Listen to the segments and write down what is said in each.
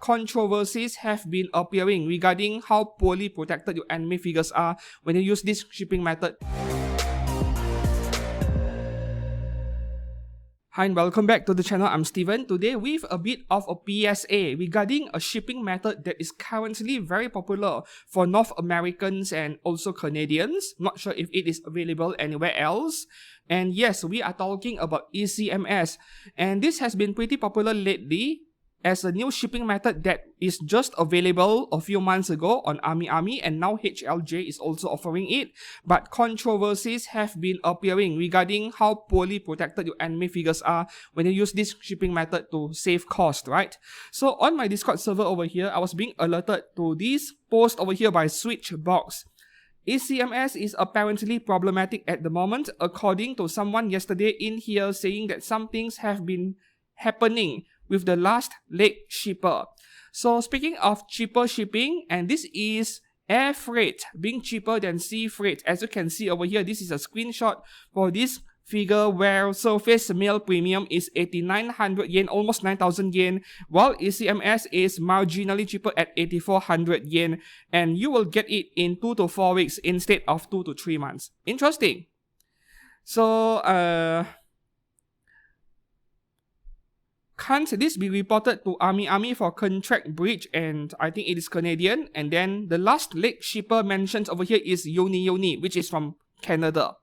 controversies have been appearing regarding how poorly protected your anime figures are when you use this shipping method. Hi and welcome back to the channel. I'm Steven. Today with a bit of a PSA regarding a shipping method that is currently very popular for North Americans and also Canadians. Not sure if it is available anywhere else. And yes, we are talking about ECMS, and this has been pretty popular lately as a new shipping method that is just available a few months ago on Amiami, and now HLJ is also offering it. But controversies have been appearing regarding how poorly protected your anime figures are when you use this shipping method to save cost, right? So on my Discord server over here, I was being alerted to this post over here by Switchbox. ECMS is apparently problematic at the moment, according to someone yesterday in here saying that some things have been happening with the last leg shipper. So speaking of cheaper shipping, and this is air freight being cheaper than sea freight. As you can see over here, this is a screenshot for this figure where Surface Male Premium is 8,900 yen, almost 9,000 yen, while ECMS is marginally cheaper at 8,400 yen, and you will get it in 2 to 4 weeks instead of 2 to 3 months. Interesting. So, can't this be reported to Amiami for contract breach? And I think it is Canadian. And then the last leg shipper mentioned over here is Uni, which is from Canada.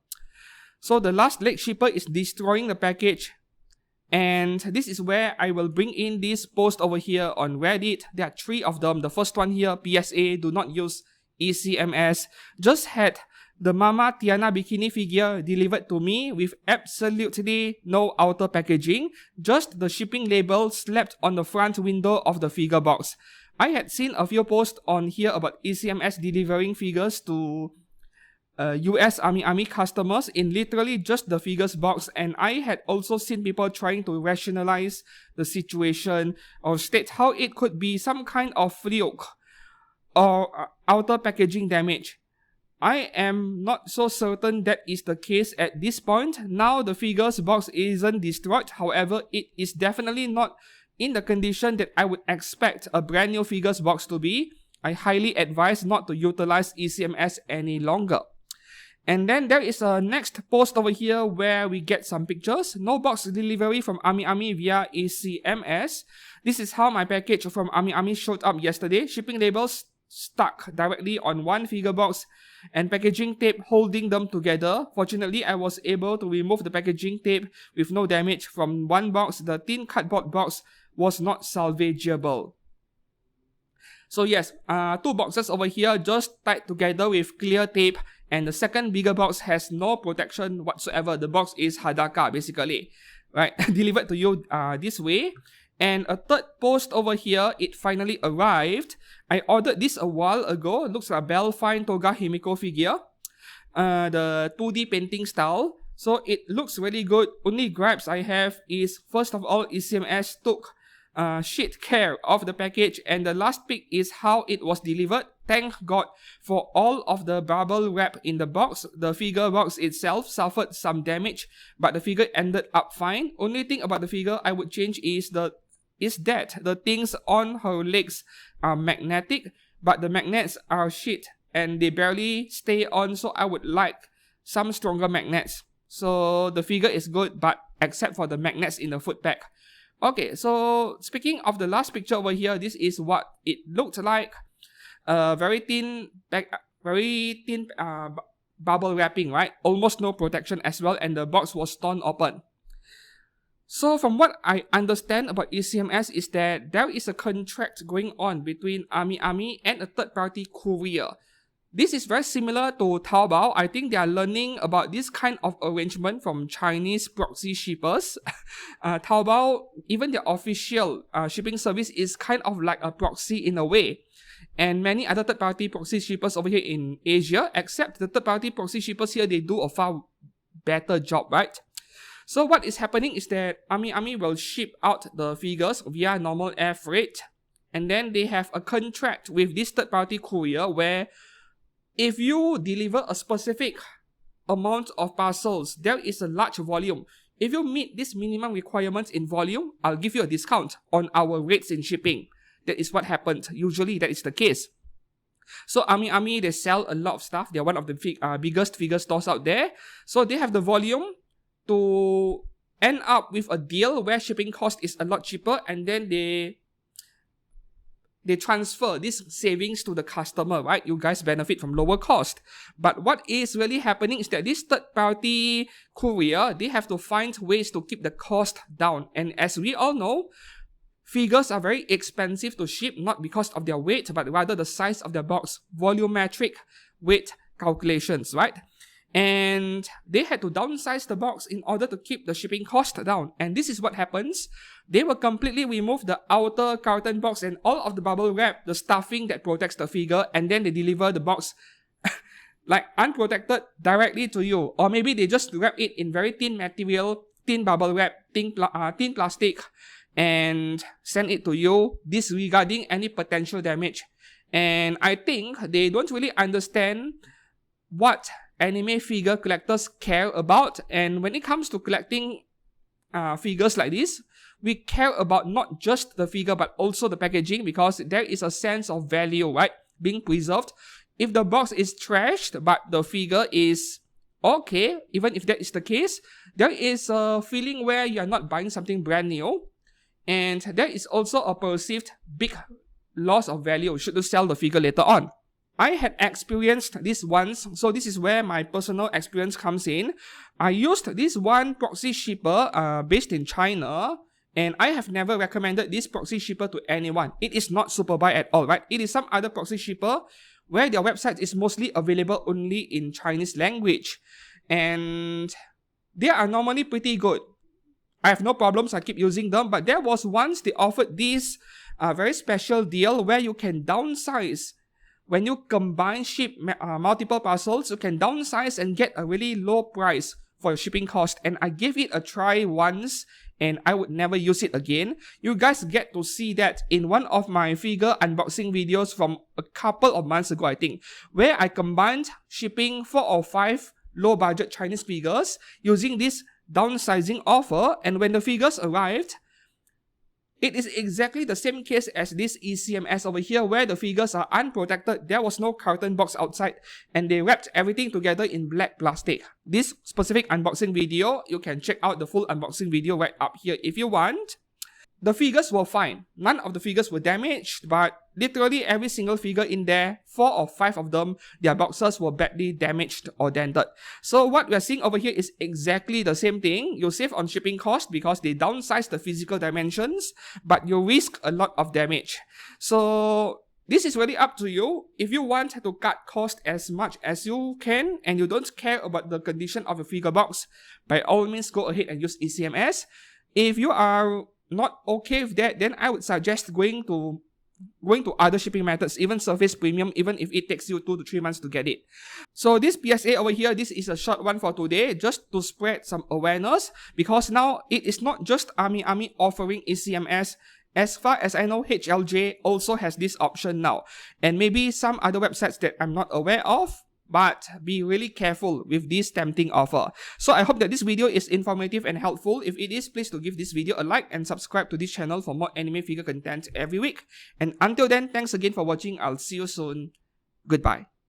So the last leg shipper is destroying the package. And this is where I will bring in this post over here on Reddit. There are 3 of them. The first one here, PSA, do not use ECMS. Just had the Mama Tiana bikini figure delivered to me with absolutely no outer packaging, just the shipping label slapped on the front window of the figure box. I had seen a few posts on here about ECMS delivering figures to US Amiami customers in literally just the figures box, and I had also seen people trying to rationalize the situation or state how it could be some kind of fluke or outer packaging damage. I am not so certain that is the case at this point. Now the figures box isn't destroyed, however, it is definitely not in the condition that I would expect a brand new figures box to be. I highly advise not to utilize ECMS any longer. And then there is a next post over here where we get some pictures. No box delivery from Amiami via ECMS. This is how my package from Amiami showed up yesterday. Shipping labels stuck directly on one figure box and packaging tape holding them together. Fortunately, I was able to remove the packaging tape with no damage from one box. The thin cardboard box was not salvageable. So yes, 2 boxes over here just tied together with clear tape, and the second bigger box has no protection whatsoever. The box is hadaka basically, right? Delivered to you this way. And a third post over here, it finally arrived. I ordered this a while ago. It looks like a Belfine Toga Himiko figure. The 2D painting style. So it looks really good. Only gripes I have is, first of all, ECMS took shit care of the package, and the last pic is how it was delivered. Thank God for all of the bubble wrap in the box. The figure box itself suffered some damage, but the figure ended up fine. Only thing about the figure I would change is that the things on her legs are magnetic, but the magnets are shit and they barely stay on, so I would like some stronger magnets. So the figure is good, but except for the magnets in the foot peg. Okay, so speaking of the last picture over here, this is what it looked like. Very thin bubble wrapping, right? Almost no protection as well, and the box was torn open. So from what I understand about ECMS is that there is a contract going on between Amiami and a third-party courier. This is very similar to Taobao. I think they are learning about this kind of arrangement from Chinese proxy shippers. Taobao, even their official shipping service is kind of like a proxy in a way. And many other third-party proxy shippers over here in Asia, except the third-party proxy shippers here, they do a far better job, right? So what is happening is that Amiami will ship out the figures via normal air freight, and then they have a contract with this third-party courier where if you deliver a specific amount of parcels, there is a large volume. If you meet these minimum requirements in volume, I'll give you a discount on our rates in shipping. that is what happened. Usually that is the case. So Amiami, they sell a lot of stuff. They're one of the biggest figure stores out there. So they have the volume to end up with a deal where shipping cost is a lot cheaper, and then they transfer these savings to the customer, right? You guys benefit from lower cost. But what is really happening is that this third-party courier, they have to find ways to keep the cost down. And as we all know, figures are very expensive to ship, not because of their weight, but rather the size of their box, volumetric weight calculations, right? And they had to downsize the box in order to keep the shipping cost down. And this is what happens. They will completely remove the outer carton box and all of the bubble wrap, the stuffing that protects the figure, and then they deliver the box like unprotected directly to you. Or maybe they just wrap it in very thin material, thin bubble wrap, thin plastic, and send it to you, disregarding any potential damage. And I think they don't really understand what anime figure collectors care about. And when it comes to collecting figures like this, we care about not just the figure but also the packaging, because there is a sense of value, right, being preserved. If the box is trashed but the figure is okay, even if that is the case, there is a feeling where you are not buying something brand new, and there is also a perceived big loss of value should you sell the figure later on. I had experienced this once, so this is where my personal experience comes in. I used this one proxy shipper based in China, and I have never recommended this proxy shipper to anyone. It is not Superbuy at all, right? It is some other proxy shipper where their website is mostly available only in Chinese language. And they are normally pretty good. I have no problems, I keep using them, but there was once they offered this very special deal where you can downsize. When you ship multiple parcels, you can downsize and get a really low price for your shipping cost. And I gave it a try once, and I would never use it again. You guys get to see that in one of my figure unboxing videos from a couple of months ago, I think, where I combined shipping 4 or 5 low-budget Chinese figures using this downsizing offer. And when the figures arrived, it is exactly the same case as this ECMS over here, where the figures are unprotected. There was no carton box outside, and they wrapped everything together in black plastic. This specific unboxing video, you can check out the full unboxing video right up here if you want. The figures were fine. None of the figures were damaged, but literally every single figure in there, 4 or 5 of them, their boxes were badly damaged or dented. So what we're seeing over here is exactly the same thing. You save on shipping cost because they downsize the physical dimensions, but you risk a lot of damage. So this is really up to you. If you want to cut cost as much as you can and you don't care about the condition of a figure box, by all means go ahead and use ECMS. If you are not okay with that, then I would suggest going to other shipping methods, even Surface Premium, even if it takes you 2 to 3 months to get it. So this PSA over here, this is a short one for today, just to spread some awareness, because now it is not just Amiami offering ECMS. As far as I know, HLJ also has this option now, and maybe some other websites that I'm not aware of. But be really careful with this tempting offer. So I hope that this video is informative and helpful. If it is, please do give this video a like and subscribe to this channel for more anime figure content every week. And until then, thanks again for watching. I'll see you soon. Goodbye.